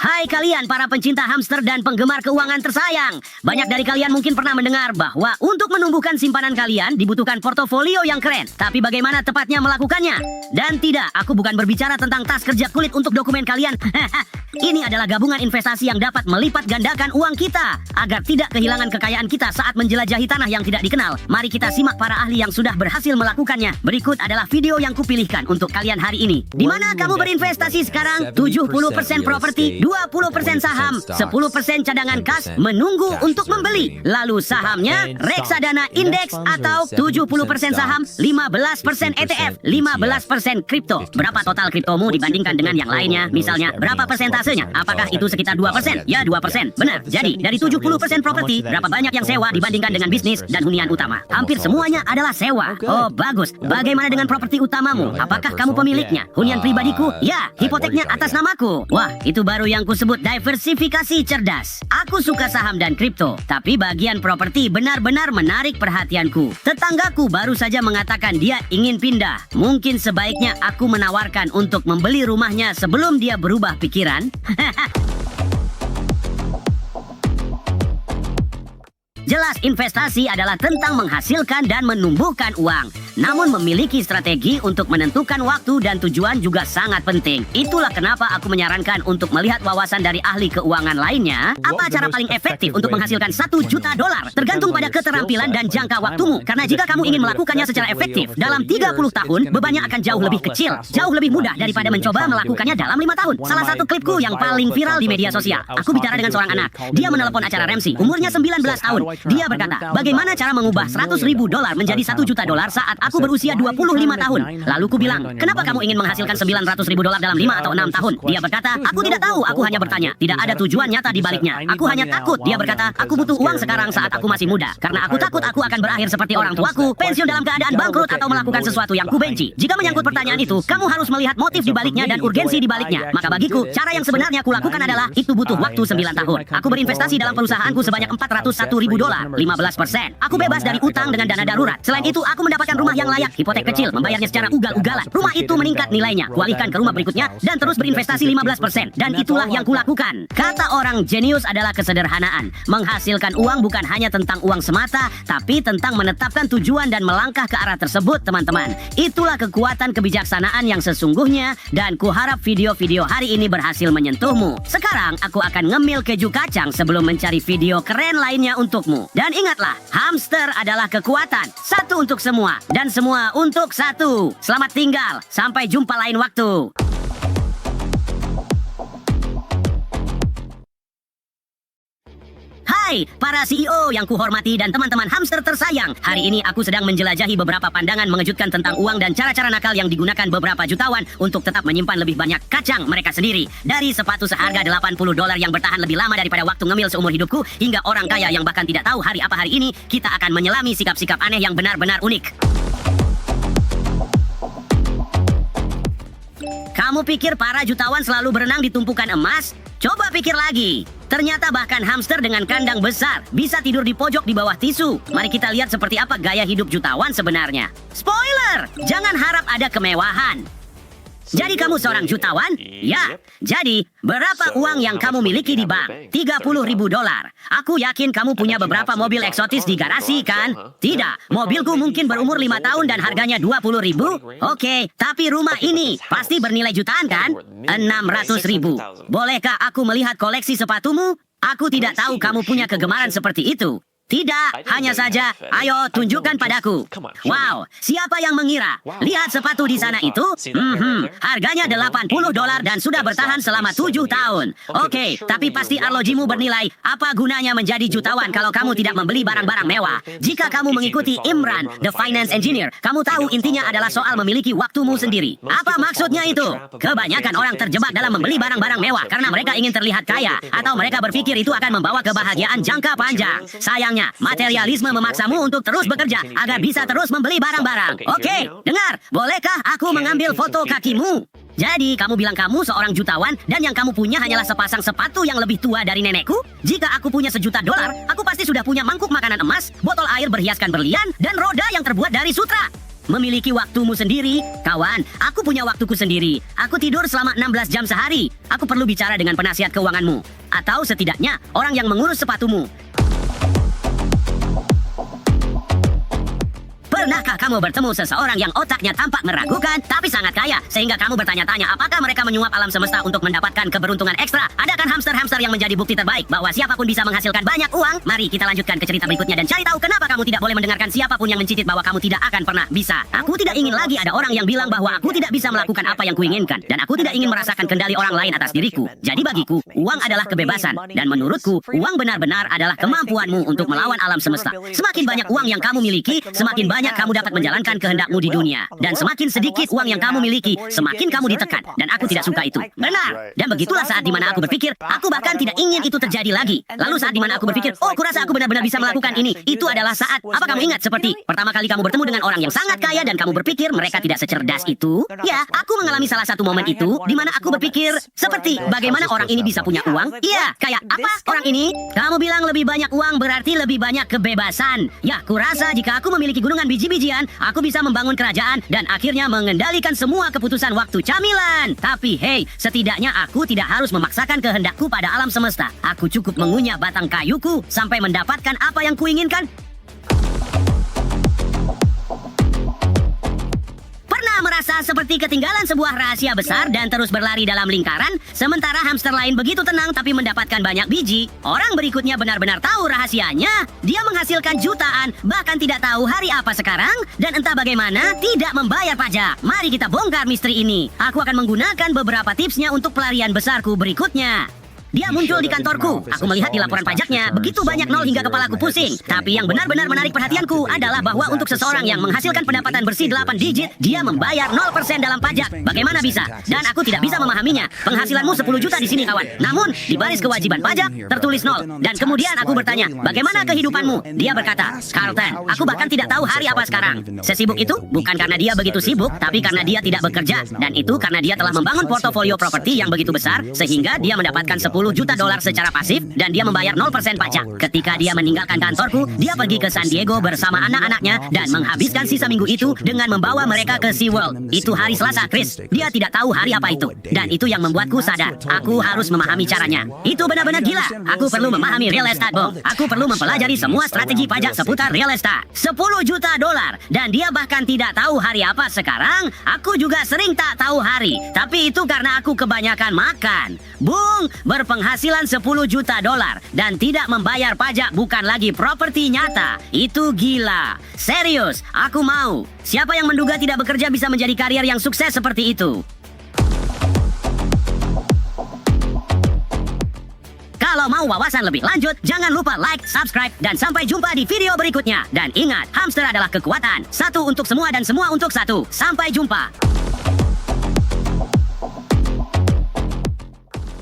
Hai kalian para pencinta hamster dan penggemar keuangan tersayang. Banyak dari kalian mungkin pernah mendengar bahwa untuk menumbuhkan simpanan kalian dibutuhkan portofolio yang keren. Tapi bagaimana tepatnya melakukannya? Dan tidak, aku bukan berbicara tentang tas kerja kulit untuk dokumen kalian. Ini adalah gabungan investasi yang dapat melipat gandakan uang kita agar tidak kehilangan kekayaan kita saat menjelajahi tanah yang tidak dikenal. Mari kita simak para ahli yang sudah berhasil melakukannya. Berikut adalah video yang kupilihkan untuk kalian hari ini. Di mana kamu berinvestasi sekarang? 70% properti, 20% saham, 10% cadangan kas menunggu untuk membeli. Lalu sahamnya reksadana indeks atau 70% saham, 15% ETF, 15% kripto. Berapa total kriptomu dibandingkan dengan yang lainnya? Misalnya, berapa persentasenya? Apakah itu sekitar 2%? Ya, 2%. Benar. Jadi, dari 70% properti, berapa banyak yang sewa dibandingkan dengan bisnis dan hunian utama? Hampir semuanya adalah sewa. Oh, bagus. Bagaimana dengan properti utamamu? Apakah kamu pemiliknya? Hunian pribadiku? Ya, hipoteknya atas namaku. Wah, itu baru yang kusebut diversifikasi cerdas. Aku suka saham dan kripto, tapi bagian properti benar-benar menarik perhatianku. Tetanggaku baru saja mengatakan dia ingin pindah. Mungkin sebaiknya aku menawarkan untuk membeli rumahnya sebelum dia berubah pikiran. Jelas investasi adalah tentang menghasilkan dan menumbuhkan uang. Namun memiliki strategi untuk menentukan waktu dan tujuan juga sangat penting. Itulah kenapa aku menyarankan untuk melihat wawasan dari ahli keuangan lainnya. Apa cara paling efektif untuk menghasilkan $1 juta? Tergantung pada keterampilan dan jangka waktumu. Karena jika kamu ingin melakukannya secara efektif, dalam 30 tahun bebannya akan jauh lebih kecil. Jauh lebih mudah daripada mencoba melakukannya dalam 5 tahun. Salah satu klipku yang paling viral di media sosial. Aku bicara dengan seorang anak. Dia menelepon acara Ramsey. Umurnya 19 tahun. Dia berkata, bagaimana cara mengubah $100.000 menjadi $1 juta saat aku berusia 25 tahun. Lalu ku bilang, kenapa kamu ingin menghasilkan $900.000 dalam 5 atau 6 tahun? Dia berkata, aku tidak tahu, aku hanya bertanya. Tidak ada tujuan nyata di baliknya. Aku hanya takut. Dia berkata, aku butuh uang sekarang saat aku masih muda. Karena aku takut aku akan berakhir seperti orang tuaku, pensiun dalam keadaan bangkrut atau melakukan sesuatu yang kubenci. Jika menyangkut pertanyaan itu, kamu harus melihat motif di baliknya dan urgensi di baliknya. Maka bagiku, cara yang sebenarnya kulakukan adalah, itu butuh waktu 9 tahun. Aku berinvestasi dalam perusahaanku sebanyak $401.000, 15%. Aku bebas dari utang dengan dana darurat. Selain itu, aku mendapatkan rumah yang layak, hipotek kecil, membayarnya secara ugal-ugalan. Rumah itu meningkat nilainya, kualihkan ke rumah berikutnya, dan terus berinvestasi 15%. Dan itulah yang kulakukan. Kata orang jenius adalah kesederhanaan. Menghasilkan uang bukan hanya tentang uang semata, tapi tentang menetapkan tujuan dan melangkah ke arah tersebut, teman-teman. Itulah kekuatan kebijaksanaan yang sesungguhnya, dan kuharap video-video hari ini berhasil menyentuhmu. Sekarang, aku akan ngemil keju kacang sebelum mencari video keren lainnya untukmu. Dan ingatlah, hamster adalah kekuatan. Satu untuk semua, dan semua untuk satu. Selamat tinggal, sampai jumpa lain waktu. Hai, para CEO yang kuhormati dan teman-teman hamster tersayang. Hari ini aku sedang menjelajahi beberapa pandangan mengejutkan tentang uang dan cara-cara nakal yang digunakan beberapa jutawan untuk tetap menyimpan lebih banyak kacang mereka sendiri. Dari sepatu seharga $80 yang bertahan lebih lama daripada waktu ngemil seumur hidupku, hingga orang kaya yang bahkan tidak tahu hari apa hari ini, kita akan menyelami sikap-sikap aneh yang benar-benar unik. Kamu pikir para jutawan selalu berenang di tumpukan emas? Coba pikir lagi. Ternyata bahkan hamster dengan kandang besar bisa tidur di pojok di bawah tisu. Mari kita lihat seperti apa gaya hidup jutawan sebenarnya. Spoiler! Jangan harap ada kemewahan. Jadi kamu seorang jutawan? Ya. Jadi, berapa uang yang kamu miliki di bank? $30.000. Aku yakin kamu punya beberapa mobil eksotis di garasi, kan? Tidak, mobilku mungkin berumur 5 tahun dan harganya $20.000. Oke, tapi rumah ini pasti bernilai jutaan, kan? $600.000. Bolehkah aku melihat koleksi sepatumu? Aku tidak tahu kamu punya kegemaran seperti itu. Tidak, hanya saja, ayo tunjukkan padaku. Wow, siapa yang mengira? Lihat sepatu di sana itu? Harganya $80 dan sudah bertahan selama 7 tahun. Oke, tapi pasti arlojimu bernilai. Apa gunanya menjadi jutawan kalau kamu tidak membeli barang-barang mewah? Jika kamu mengikuti Imran, the finance engineer, kamu tahu intinya adalah soal memiliki waktumu sendiri. Apa maksudnya itu? Kebanyakan orang terjebak dalam membeli barang-barang mewah karena mereka ingin terlihat kaya, atau mereka berpikir itu akan membawa kebahagiaan jangka panjang. Sayangnya, materialisme memaksamu untuk terus bekerja agar bisa terus membeli barang-barang. Oke, dengar, bolehkah aku mengambil foto kakimu? Jadi, kamu bilang kamu seorang jutawan dan yang kamu punya hanyalah sepasang sepatu yang lebih tua dari nenekku? Jika aku punya $1 juta, aku pasti sudah punya mangkuk makanan emas, botol air berhiaskan berlian, dan roda yang terbuat dari sutra. Memiliki waktumu sendiri. Kawan, aku punya waktuku sendiri. Aku tidur selama 16 jam sehari. Aku perlu bicara dengan penasihat keuanganmu. Atau setidaknya orang yang mengurus sepatumu. Pernahkah kamu bertemu seseorang yang otaknya tampak meragukan tapi sangat kaya sehingga kamu bertanya-tanya apakah mereka menyuap alam semesta untuk mendapatkan keberuntungan ekstra? Adakah hamster-hamster yang menjadi bukti terbaik bahwa siapapun bisa menghasilkan banyak uang? Mari kita lanjutkan ke cerita berikutnya dan cari tahu kenapa kamu tidak boleh mendengarkan siapapun yang mencicit bahwa kamu tidak akan pernah bisa. Aku tidak ingin lagi ada orang yang bilang bahwa aku tidak bisa melakukan apa yang kuinginkan dan aku tidak ingin merasakan kendali orang lain atas diriku. Jadi bagiku, uang adalah kebebasan dan menurutku, uang benar-benar adalah kemampuanmu untuk melawan alam semesta. Semakin banyak uang yang kamu miliki, semakin banyak kamu dapat menjalankan kehendakmu di dunia. Dan semakin sedikit uang yang kamu miliki, semakin kamu ditekan. Dan aku tidak suka itu. Benar. Dan begitulah saat dimana aku berpikir, aku bahkan tidak ingin itu terjadi lagi. Lalu saat dimana aku berpikir, oh kurasa aku benar-benar bisa melakukan ini. Itu adalah saat, apa kamu ingat seperti pertama kali kamu bertemu dengan orang yang sangat kaya dan kamu berpikir mereka tidak secerdas itu? Ya, aku mengalami salah satu momen itu, dimana aku berpikir, seperti bagaimana orang ini bisa punya uang? Iya, kayak apa orang ini? Kamu bilang lebih banyak uang berarti lebih banyak kebebasan. Ya, kurasa jika aku memiliki gunungan biji-bijian, aku bisa membangun kerajaan dan akhirnya mengendalikan semua keputusan waktu camilan. Tapi hey, setidaknya aku tidak harus memaksakan kehendakku pada alam semesta. Aku cukup mengunyah batang kayuku sampai mendapatkan apa yang kuinginkan. Merasa seperti ketinggalan sebuah rahasia besar dan terus berlari dalam lingkaran, sementara hamster lain begitu tenang tapi mendapatkan banyak biji. Orang berikutnya benar-benar tahu rahasianya. Dia menghasilkan jutaan, bahkan tidak tahu hari apa sekarang, dan entah bagaimana tidak membayar pajak. Mari kita bongkar misteri ini. Aku akan menggunakan beberapa tipsnya untuk pelarian besarku berikutnya. Dia muncul di kantorku. Aku melihat di laporan pajaknya begitu banyak nol hingga kepalaku pusing. Tapi yang benar-benar menarik perhatianku adalah bahwa untuk seseorang yang menghasilkan pendapatan bersih 8 digit, dia membayar 0% dalam pajak. Bagaimana bisa? Dan aku tidak bisa memahaminya. Penghasilanmu 10 juta di sini, kawan. Namun, di baris kewajiban pajak, tertulis 0. Dan kemudian aku bertanya, bagaimana kehidupanmu? Dia berkata, Carlton, aku bahkan tidak tahu hari apa sekarang. Sesibuk itu? Bukan karena dia begitu sibuk, tapi karena dia tidak bekerja. Dan itu karena dia telah membangun portofolio properti yang begitu besar, sehingga dia mendapatkan 10 juta dolar secara pasif dan dia membayar 0% pajak. Ketika dia meninggalkan kantorku, dia pergi ke San Diego bersama anak-anaknya dan menghabiskan sisa minggu itu dengan membawa mereka ke SeaWorld. Itu hari Selasa, Chris. Dia tidak tahu hari apa itu. Dan itu yang membuatku sadar. Aku harus memahami caranya. Itu benar-benar gila. Aku perlu memahami real estate, Bong. Aku perlu mempelajari semua strategi pajak seputar real estate. 10 juta dolar. Dan dia bahkan tidak tahu hari apa sekarang. Aku juga sering tak tahu hari. Tapi itu karena aku kebanyakan makan. Bung, berpenghasilan 10 juta dolar dan tidak membayar pajak bukan lagi properti nyata. Itu gila. Serius, aku mau. Siapa yang menduga tidak bekerja bisa menjadi karier yang sukses seperti itu? Kalau mau wawasan lebih lanjut, jangan lupa like, subscribe, dan sampai jumpa di video berikutnya. Dan ingat, hamster adalah kekuatan. Satu untuk semua dan semua untuk satu. Sampai jumpa.